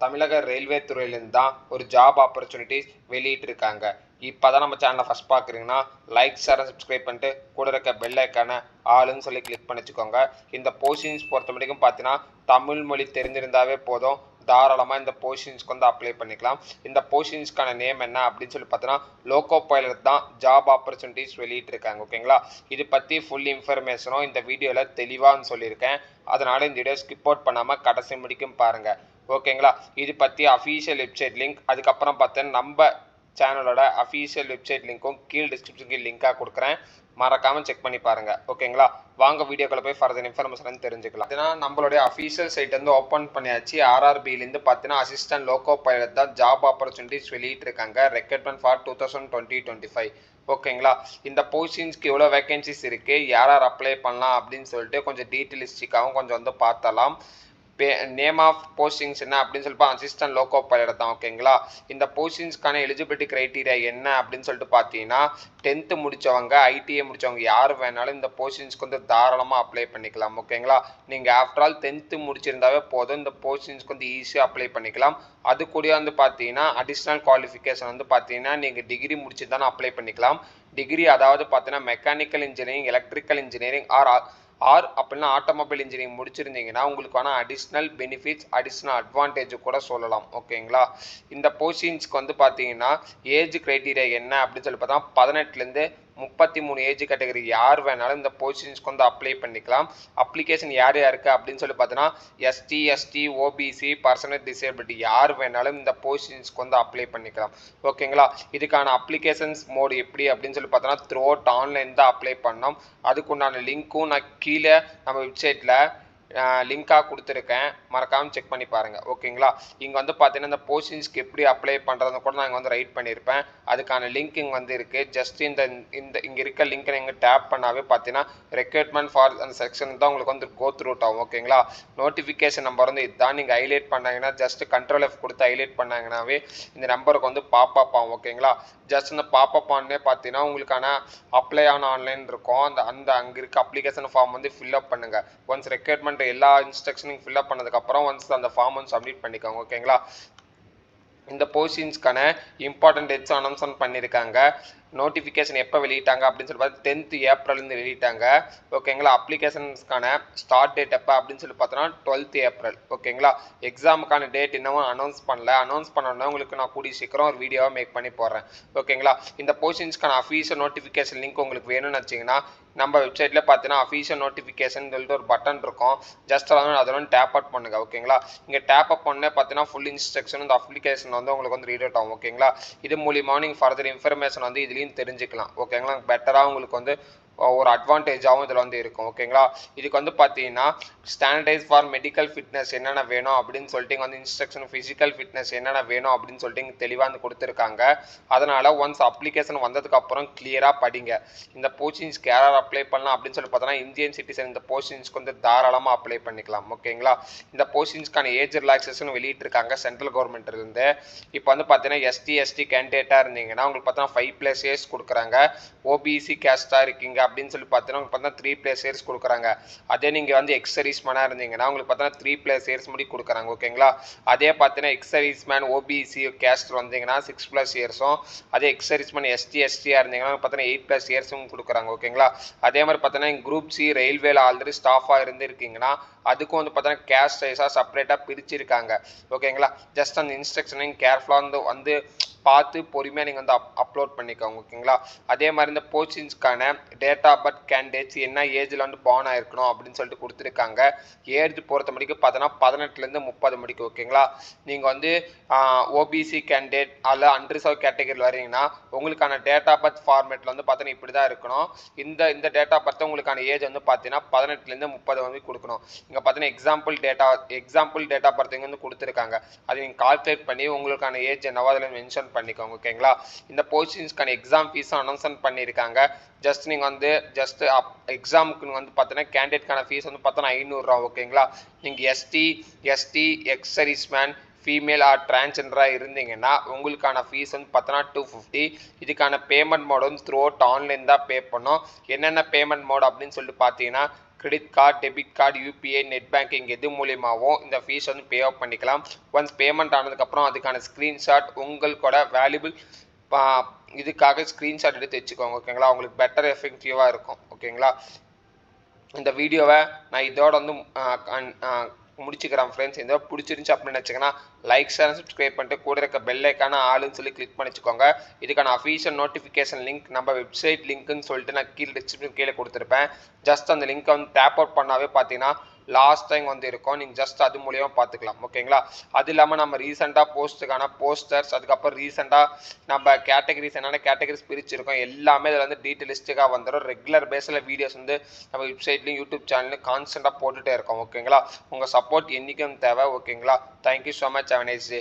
தமிழக ரயில்வே துறையிலிருந்து தான் ஒரு ஜாப் ஆப்பர்ச்சுனிட்டிஸ் வெளியிட்டிருக்காங்க. இப்போதான் நம்ம சேனலை ஃபர்ஸ்ட் பார்க்குறீங்கன்னா லைக், ஷேர், சப்ஸ்கிரைப் பண்ணிட்டு கூட இருக்க பெல் ஐக்கானை ஆளுன்னு சொல்லி கிளிக் பண்ணிச்சுக்கோங்க. இந்த போஸ்டிங்ஸ் பொறுத்த வரைக்கும் பார்த்தீங்கன்னா தமிழ் மொழி தெரிஞ்சிருந்தாவே போதும், தாராளமாக இந்த போஸ்டிங்ஸ்க்கு வந்து அப்ளை பண்ணிக்கலாம். இந்த போஸ்டிங்ஸ்க்கான நேம் என்ன அப்படின்னு சொல்லி பார்த்தீங்கன்னா லோகோ பைலட் தான் ஜாப் ஆப்பர்ச்சுனிட்டிஸ் வெளியிட்டிருக்காங்க. ஓகேங்களா, இது பற்றி ஃபுல் இன்ஃபர்மேஷனும் இந்த வீடியோவில் தெளிவாக சொல்லியிருக்கேன். அதனால இந்த வீடியோ ஸ்கிப் அவுட் பண்ணாமல் கடைசி முடிக்கும் பாருங்கள். ஓகேங்களா, இது பற்றி அஃபீஷியல் வெப்சைட் லிங்க், அதுக்கப்புறம் பார்த்தீங்கன்னா நம்ம சேனலோட அஃபீஷியல் வெப்சைட் லிங்க்கும் கீழ் டிஸ்கிரிப்ஷனுக்கு லிங்காக கொடுக்குறேன், மறக்காமல் செக் பண்ணி பாருங்கள். ஓகேங்களா, வாங்க வீடியோக்குள்ள போய் ஃபர்தர் இன்ஃபர்மேஷன் தெரிஞ்சுக்கலாம். பார்த்தீங்கன்னா நம்மளுடைய அஃபீஷியல் சைட் வந்து ஓப்பன் பண்ணியாச்சு. ஆர்ஆர்பிலேருந்து பார்த்தீங்கன்னா அசிஸ்டன்ட் லோகோ பைலட் தான் ஜாப் ஆப்பர்ச்சுனிட்டிஸ் வெளியிட்டிருக்காங்க. Recruitment for 2020-25. ஓகேங்களா, இந்த போஸ்டிங்ஸ்க்கு எவ்வளோ வேகன்சிஸ் இருக்குது, யார் யார் அப்ளை பண்ணலாம் அப்படின்னு சொல்லிட்டு கொஞ்சம் டீட்டெயிலிஸ்டிக்காகவும் கொஞ்சம் வந்து பார்த்தலாம். நேம் ஆஃப் போஸ்டிங்ஸ் என்ன அப்படின்னு சொல்லிட்டு அசிஸ்டன்ட் லோகோ பைலட் தான். ஓகேங்களா, இந்த போஸ்டிங்ஸ்க்கான எலிஜிபிலிட்டி கிரைட்டீரியா என்ன அப்படின்னு சொல்லிட்டு பார்த்தீங்கன்னா 10th முடித்தவங்க, ஐடிஐ முடித்தவங்க யார் வேணாலும் இந்த போஸ்டிங்ஸ்க்கு வந்து தாராளமாக அப்ளை பண்ணிக்கலாம். ஓகேங்களா, நீங்கள் ஆஃப்டர் ஆல் 10th முடிச்சிருந்தாவே போதும், இந்த போஸ்டிங்ஸ்க்கு வந்து ஈஸியாக அப்ளை பண்ணிக்கலாம். அது கூட வந்து பார்த்தீங்கன்னா அடிஷ்னல் குவாலிஃபிகேஷன் வந்து பார்த்தீங்கன்னா நீங்கள் டிகிரி முடிச்சு தானே அப்ளை பண்ணிக்கலாம். டிகிரி அதாவது பார்த்தீங்கன்னா mechanical engineering, electrical engineering or அப்படின்னா ஆட்டோமொபைல் இன்ஜினியரிங் முடிச்சிருந்தீங்கன்னா உங்களுக்கான அடிஷ்னல் பெனிஃபிட்ஸ், அடிஷ்னல் அட்வான்டேஜ் கூட சொல்லலாம். ஓகேங்களா, இந்த போஸ்டிங்ஸ்க்கு வந்து பார்த்தீங்கன்னா ஏஜ் கிரைட்டீரியா என்ன அப்படின்னு சொல்லி பார்த்தா 18லேருந்து 33 ஏஜ் கேட்டகரி யார் வேணாலும் இந்த போஸ்டிங்ஸ்க்கு வந்து அப்ளை பண்ணிக்கலாம். அப்ளிகேஷன் யார் யாருக்கு அப்படின்னு சொல்லி பார்த்தீங்கன்னா எஸ்டி, ஓபிசி, பர்சனல் டிசேபிலிட்டி யார் வேணாலும் இந்த போஸ்டிங்ஸ்க்கு வந்து அப்ளை பண்ணிக்கலாம். ஓகேங்களா, இதுக்கான அப்ளிகேஷன்ஸ் மோடு எப்படி அப்படின்னு சொல்லி பார்த்தோன்னா த்ரூ அவுட் ஆன்லைன் தான் அப்ளை பண்ணோம். அதுக்குண்டான லிங்க்கும் நான் கீழே நம்ம வெப்சைட்டில் லிங்காக கொடுத்துருக்கேன், மறக்காமல் செக் பண்ணி பாருங்கள். ஓகேங்களா, இங்கே வந்து பார்த்தீங்கன்னா இந்த போஸ்டிங்ஸ்க்கு எப்படி அப்ளை பண்ணுறதுன்னு கூட நான் இங்கே வந்து ரைட் பண்ணியிருப்பேன். அதுக்கான லிங்க் இங்கே வந்து இருக்குது. ஜஸ்ட் இந்த இங்கே இருக்க லிங்க்கை நீங்கள் டேப் பண்ணாவே பார்த்தீங்கன்னா ரெக்ரூட்மெண்ட் ஃபார் அந்த செக்ஷன் தான் உங்களுக்கு வந்து கோ த்ரூ ஆகும். ஓகேங்களா, நோட்டிஃபிகேஷன் நம்பர் வந்து இதுதான். நீங்கள் ஹைலைட் பண்ணாங்கன்னா ஜஸ்ட் கண்ட்ரோல் எஃப் கொடுத்து ஹைலைட் பண்ணாங்கன்னாவே இந்த நம்பருக்கு வந்து பாப்பப் ஆகும். ஓகேங்களா, ஜஸ்ட் இந்த பாப்பப் ஆனே பார்த்தீங்கன்னா உங்களுக்கான அப்ளை ஆன் ஆன்லைன் இருக்கும். அந்த அங்கே இருக்க அப்ளிகேஷன் ஃபார்ம் வந்து ஃபில்அப் பண்ணுங்கள். ஒன்ஸ் ரெக்ரூட்மெண்ட் எல்லா இன்ஸ்ட்ரக்ஷனையும் ஃபில்அப் பண்ணதுக்கப்புறம் ஒன்ஸ் அந்த ஃபார்ம் வந்து சப்மிட் பண்ணிக்கோங்க. ஓகேங்களா, இந்த போஸ்டிங்ஸ்க்கான இம்பார்ட்டன்ட் டேட்ஸ் அனௌன்ஸ்மெண்ட் பண்ணியிருக்காங்க. நோட்டிஃபிகேஷன் எப்போ வெளியிட்டாங்க அப்படின்னு சொல்லி பார்த்தா 10th ஏப்ரல்லேருந்து வெளியிட்டாங்க. ஓகேங்களா, அப்ளிகேஷன்ஸ்க்கான ஸ்டார்ட் டேட் எப்போ அப்படின்னு சொல்லி பார்த்தோன்னா 12th ஏப்ரல். ஓகேங்களா, எக்ஸாமுக்கான டேட் இன்னமும் அனௌன்ஸ் பண்ணல. அனௌன்ஸ் பண்ணோன்னா உங்களுக்கு நான் கூடிய சீக்கிரம் ஒரு வீடியோவை மேக் பண்ணி போடுறேன். ஓகேங்களா, இந்த போஸ்டிங்ஸ்க்கான அஃபீஷியல் நோட்டிஃபிகேஷன் லிங்க் உங்களுக்கு வேணும்னு வச்சிங்கன்னா நம்ம வெப்சைட்டில் பார்த்தீங்கன்னா அஃபீஷியல் நோட்டிஃபிகேஷன் சொல்லிட்டு ஒரு பட்டன் இருக்கும். ஜஸ்ட் அதெல்லாம் டேப் அவுட் பண்ணுங்கள். ஓகேங்களா, இங்கே டேப் அப் பண்ணே பார்த்தீங்கன்னா ஃபுல் இன்ஸ்ட்ரக்ஷன் இந்த அப்ளிகேஷன் வந்து உங்களுக்கு வந்து ரீட் அவுட் ஆகும். ஓகேங்களா, இது மூலியமாக நீங்கள் ஃபர்தர் இன்ஃபர்மேஷன் வந்து இதுலேயும் தெரிஞ்சுக்கலாம். ஓகேங்களா, பெட்டராக உங்களுக்கு வந்து ஒரு அட்வான்டேஜாகவும் இதில் வந்து இருக்கும். ஓகேங்களா, இதுக்கு வந்து பார்த்தீங்கன்னா ஸ்டாண்டர்டைஸ் ஃபார் மெடிக்கல் ஃபிட்னஸ் என்னென்ன வேணும் அப்படின்னு சொல்லிட்டு இங்கே வந்து இன்ஸ்ட்ரக்ஷன், ஃபிசிக்கல் ஃபிட்னஸ் என்னென்ன வேணும் அப்படின்னு சொல்லிட்டு இங்கே தெளிவாக வந்து கொடுத்துருக்காங்க. அதனால் ஒன்ஸ் அப்ளிகேஷன் வந்ததுக்கப்புறம் கிளியராக படிங்க. இந்த போஸ்டிங்ஸ்க்கு யார் அப்ளை பண்ணலாம் அப்படின்னு சொல்லி பார்த்தோன்னா இந்தியன் சிட்டிசன் இந்த போஸ்டிங்ஸ்க்கு வந்து தாராளமாக அப்ளை பண்ணிக்கலாம். ஓகேங்களா, இந்த போஸ்டிங்ஸ்க்கான ஏஜ் ரிலாக்ஸேஷன் வெளியிட்டிருக்காங்க சென்ட்ரல் கவர்மெண்ட்லேருந்து. இப்போ வந்து பார்த்தீங்கன்னா எஸ்டி கேண்டிடேட்டாக இருந்தீங்கன்னா உங்களுக்கு பார்த்தீங்கன்னா 5+ இயர்ஸ் கொடுக்குறாங்க. ஓபிசி கேஸ்டாக இருக்கீங்க அப்படின்னு சொல்லி பார்த்தீங்கன்னா உங்களுக்கு பார்த்தீங்கன்னா 3+ இயர்ஸ் கொடுக்குறாங்க. அதே நீங்கள் வந்து எக்ஸர்வீஸ் மேனாக இருந்தீங்கன்னா உங்களுக்கு பார்த்தீங்கன்னா 3+ இயர்ஸ் முடி கொடுக்குறாங்க. ஓகேங்களா, அதே பார்த்தீங்கன்னா எக்ஸர்வீஸ் மேன் ஓபிசி கேஸ்ட் வந்தீங்கன்னா 6+ இயர்ஸும், அதே எக்ஸர்வீஸ் மேன் எஸ்டியாக இருந்தீங்கன்னா பார்த்தீங்கன்னா 8+ இயர்ஸும் கொடுக்குறாங்க. ஓகேங்களா, அதே மாதிரி பார்த்தீங்கன்னா குரூப் சி ரயில்வேல ஆல்ரெடி ஸ்டாஃபாக இருந்திருக்கீங்கன்னா அதுக்கும் வந்து பார்த்தீங்கன்னா கேஸ்ட் வைஸாக செப்பரேட்டாக பிரிச்சிருக்காங்க. ஓகேங்களா, ஜஸ்ட் அந்த இன்ஸ்ட்ரக்ஷனையும் கேர்ஃபுல்லாக வந்து பார்த்து பொறுமையாக நீங்கள் வந்து அப்லோட் பண்ணிக்கோங்க. ஓகேங்களா, அதே மாதிரி இந்த போஸ்டிங்ஸ்க்கான டேட் ஆஃப் பர்த் கேண்டிடேட்ஸ் என்ன ஏஜில் வந்து பார்ன் ஆயிருக்கணும் அப்படின்னு சொல்லிட்டு கொடுத்துருக்காங்க. ஏஜ் பொறுத்த முடிக்கும் பார்த்தோன்னா 18லேருந்து 30 முடிக்கும். ஓகேங்களா, நீங்கள் வந்து ஓபிசி கேண்டிடேட் அல்ல அன்ரிசர்வ் கேட்டகரியில் வரீங்கன்னா உங்களுக்கான டேட் ஆஃப் பர்த் ஃபார்மேட்டில் வந்து பார்த்தீங்கன்னா இப்படி தான் இருக்கணும். இந்த டேட் ஆஃப் பர்த் உங்களுக்கான ஏஜ் வந்து பார்த்தீங்கன்னா 18லேருந்து 30 வந்து கொடுக்கணும். இங்கே பார்த்தீங்கன்னா எக்ஸாம்பிள் டேட் ஆஃப் பர்த் வந்து கொடுத்துருக்காங்க. அதை நீங்கள் கால்குலேட் பண்ணி உங்களுக்கான ஏஜ் என்னவோ அதில் மென்ஷன் பண்ணிக்கோங்க. ஓகேங்களா, இந்த போஸ்டிங்ஸ்க்கான எக்ஸாம் ஃபீஸும் அனௌன்ஸ்மெண்ட் பண்ணியிருக்காங்க. ஜஸ்ட் நீங்கள் வந்து எக்ஸாமுக்கு வந்து பார்த்தீங்கன்னா கேண்டிடேட்கான ஃபீஸ் வந்து பார்த்தோன்னா 500 ரூபா. ஓகேங்களா, நீங்கள் ST ex-service man female or டிரான்ஸ்ஜெண்டராக இருந்தீங்கன்னா உங்களுக்கான ஃபீஸ் வந்து பார்த்தோன்னா 250. இதுக்கான பேமெண்ட் மோட் வந்து த்ரூ அவுட் ஆன்லைன் தான் பே பண்ணோம். என்னென்ன பேமெண்ட் மோட் அப்படின்னு சொல்லிட்டு பார்த்தீங்கன்னா credit card, debit card, UPI, net banking எது மூலியமாகவும் இந்த ஃபீஸ் வந்து பே அவுட் பண்ணிக்கலாம். ஒன்ஸ் பேமெண்ட் ஆனதுக்கப்புறம் அதுக்கான ஸ்க்ரீன்ஷாட் உங்களோட வேல்யூபிள் இதுக்காக ஸ்க்ரீன்ஷாட் எடுத்து வச்சுக்கோங்க. ஓகேங்களா, உங்களுக்கு பெட்டர் எஃபெக்டிவாக இருக்கும். ஓகேங்களா, இந்த வீடியோவை நான் இதோட வந்து முடிச்சுக்கிறேன் ஃப்ரெண்ட்ஸ். இந்த பிடிச்சிருந்துச்சு அப்படின்னு நினச்சிங்கன்னா லைக் ஷேர் சப்ஸ்கிரைப் பண்ணிட்டு கூட இருக்க பெல் ஐக்கான ஆளுன்னு சொல்லி கிளிக் பண்ணிச்சுக்கோங்க. இதுக்கான அஃபீஷியல் நோட்டிஃபிகேஷன் லிங்க் நம்ம வெப்சைட் லிங்க்குன்னு சொல்லிட்டு நான் டிஸ்கிரிப்ஷன் கீழே கொடுத்துருப்பேன். ஜஸ்ட் அந்த லிங்க்கை வந்து டேப் அவுட் பண்ணாவே பார்த்தீங்கன்னா லாஸ்ட் டைம் வந்து இருக்கும். நீங்கள் ஜஸ்ட் அது மூலியமாக பார்த்துக்கலாம். ஓகேங்களா, அது இல்லாமல் நம்ம ரீசெண்டாக போஸ்ட்டுக்கான போஸ்டர்ஸ், அதுக்கப்புறம் ரீசெண்டாக நம்ம கேட்டகரிஸ் என்னென்ன கேட்டகரிஸ் பிரிச்சிருக்கோம் எல்லாமே இதில் வந்து டீட்டெயிலிஸ்டிக்காக வந்துடும். ரெகுலர் பேஸில் வீடியோஸ் வந்து நம்ம வெப்சைட்லையும் யூடியூப் சேனல்லையும் கான்ஸ்டண்ட்டாக போட்டுகிட்டே இருக்கோம். ஓகேங்களா, உங்கள் சப்போர்ட் என்றைக்கும் தேவை. ஓகேங்களா, thank you so much. Have a nice day.